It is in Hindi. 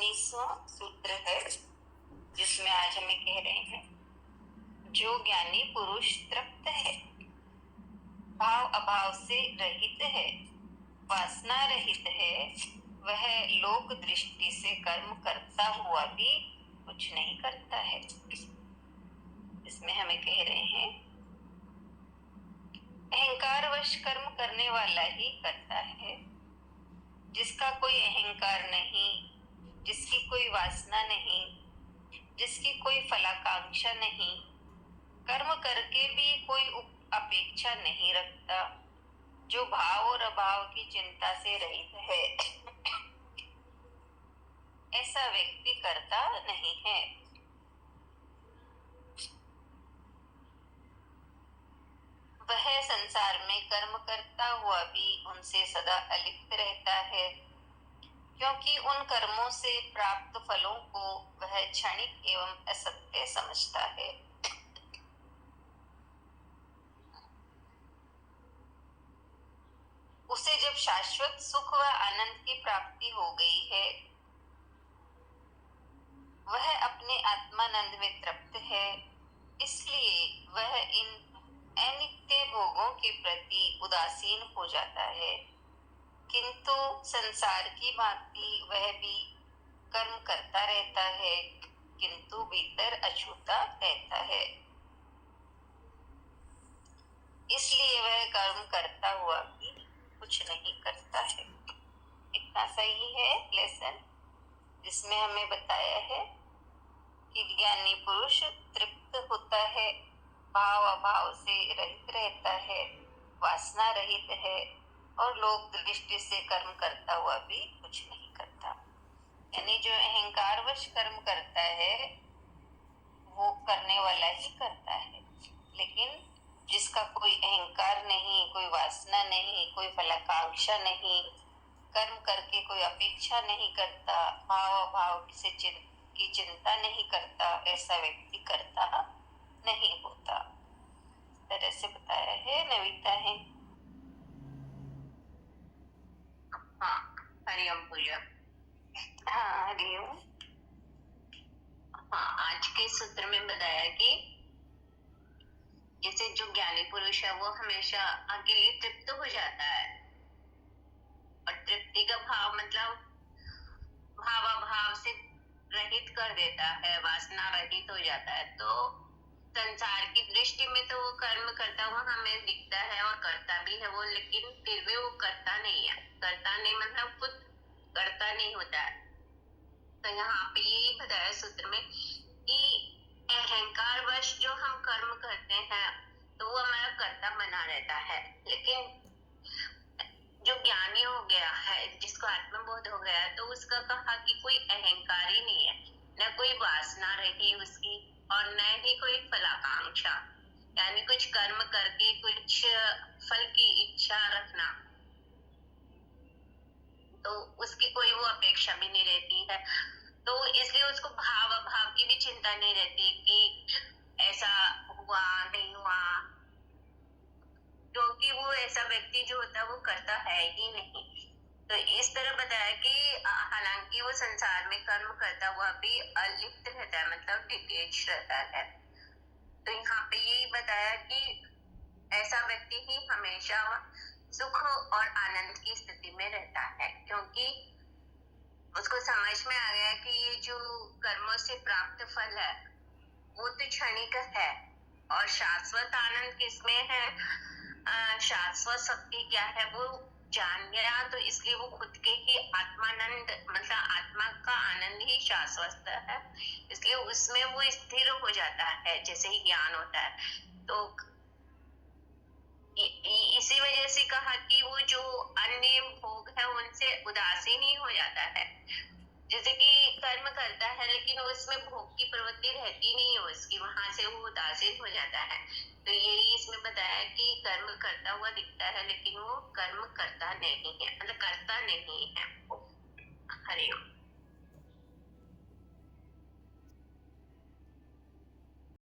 19वां सूत्र है जिसमें आज हमें कह रहे हैं, जो ज्ञानी पुरुष तृप्त है, भाव अभाव से रहित है, वासना रहित है, वह लोक दृष्टि से कर्म करता हुआ भी कुछ नहीं करता है। इसमें हमें कह रहे हैं, अहंकारवश कर्म करने वाला ही करता है। जिसका कोई अहंकार नहीं, जिसकी कोई वासना नहीं, जिसकी कोई फलाकांक्षा नहीं, कर्म करके भी कोई अपेक्षा नहीं रखता, जो भाव और अभाव की चिंता से रहित है, ऐसा व्यक्ति करता नहीं है। वह संसार में कर्म करता हुआ भी उनसे सदा अलिप्त रहता है, क्योंकि उन कर्मों से प्राप्त फलों को वह क्षणिक एवं असत्य समझता है। उसे जब शाश्वत सुख व आनंद की प्राप्ति हो गई है, वह अपने आत्मानंद में तृप्त है, इसलिए वह इन अनित्य भोगों के प्रति उदासीन हो जाता है। किंतु संसार की भांति वह भी कर्म करता रहता है, किंतु भीतर अछूता रहता है। इसलिए वह कर्म करता हुआ भी कुछ नहीं करता है। इतना सही है लेसन, जिसमें हमें बताया है कि ज्ञानी पुरुष तृप्त होता है, भाव अभाव से रहित रहता है, वासना रहित है और लोक दृष्टि से कर्म करता हुआ भी कुछ नहीं करता। यानी जो अहंकारवश कर्म करता है वो करने वाला ही करता है, लेकिन जिसका कोई अहंकार नहीं, कोई वासना नहीं, कोई फलाकांक्षा नहीं, कर्म करके कोई अपेक्षा नहीं करता, भाव अभाव से की चिंता नहीं करता, ऐसा व्यक्ति करता नहीं होता। इस तरह से बताया है। नविता है। हाँ, हरिओम पूजा। हाँ, हरिओम। हाँ, आज के सूत्र में बताया कि जैसे जो ज्ञानी पुरुष है वो हमेशा आगे लिए तृप्त हो जाता है, और तृप्ति का भाव मतलब भाव से रहित कर देता है, वासना रहित हो जाता है। तो संसार की दृष्टि में तो वो कर्म करता हुआ हमें दिखता है और करता भी है वो, लेकिन फिर भी वो करता नहीं है। करता नहीं मतलब खुद करता नहीं होता है। तो यहाँ पे यही बताया सूत्र में कि अहंकार वश जो हम कर्म करते हैं तो वो हमारा कर्ता बना रहता है, लेकिन जो ज्ञानी हो गया है, जिसको आत्मबोध हो गया है, तो उसका कहा कि कोई अहंकार ही नहीं है, न कोई वासना रही उसकी और न ही कोई फलाकांक्षा, यानी कुछ कर्म करके कुछ फल की इच्छा रखना, तो उसकी कोई वो अपेक्षा भी नहीं रहती है। तो इसलिए उसको भाव अभाव की भी चिंता नहीं रहती कि ऐसा हुआ नहीं हुआ, क्योंकि वो ऐसा व्यक्ति जो होता है वो करता है ही नहीं। तो इस तरह बताया कि हालांकि वो संसार में कर्म करता हुआ भी अलिप्त रहता है, मतलब डिटेच रहता है। तो यहाँ पे यही बताया कि ऐसा व्यक्ति ही हमेशा सुख और आनंद की स्थिति में रहता है, क्योंकि उसको समझ में आ गया कि ये जो कर्मों से प्राप्त फल है वो तो क्षणिक है, और शाश्वत आनंद किसमें है, शाश्वत शक्ति क्या है वो जान गया। तो इसलिए वो खुद के ही आत्मानंद मतलब आत्मा का आनंद ही शाश्वत है, इसलिए उसमें वो स्थिर हो जाता है जैसे ही ज्ञान होता है। तो इसी वजह से कहा कि वो जो अन्य भोग है उनसे उदासीन ही हो जाता है। जैसे कि कर्म करता है लेकिन उसमें भोग की प्रवृत्ति रहती नहीं है उसकी, वहां से वो उदासीन हो जाता है। तो यही इसमें बताया कि कर्म करता हुआ दिखता है लेकिन वो कर्म करता नहीं है, मतलब करता नहीं है। हरिओम।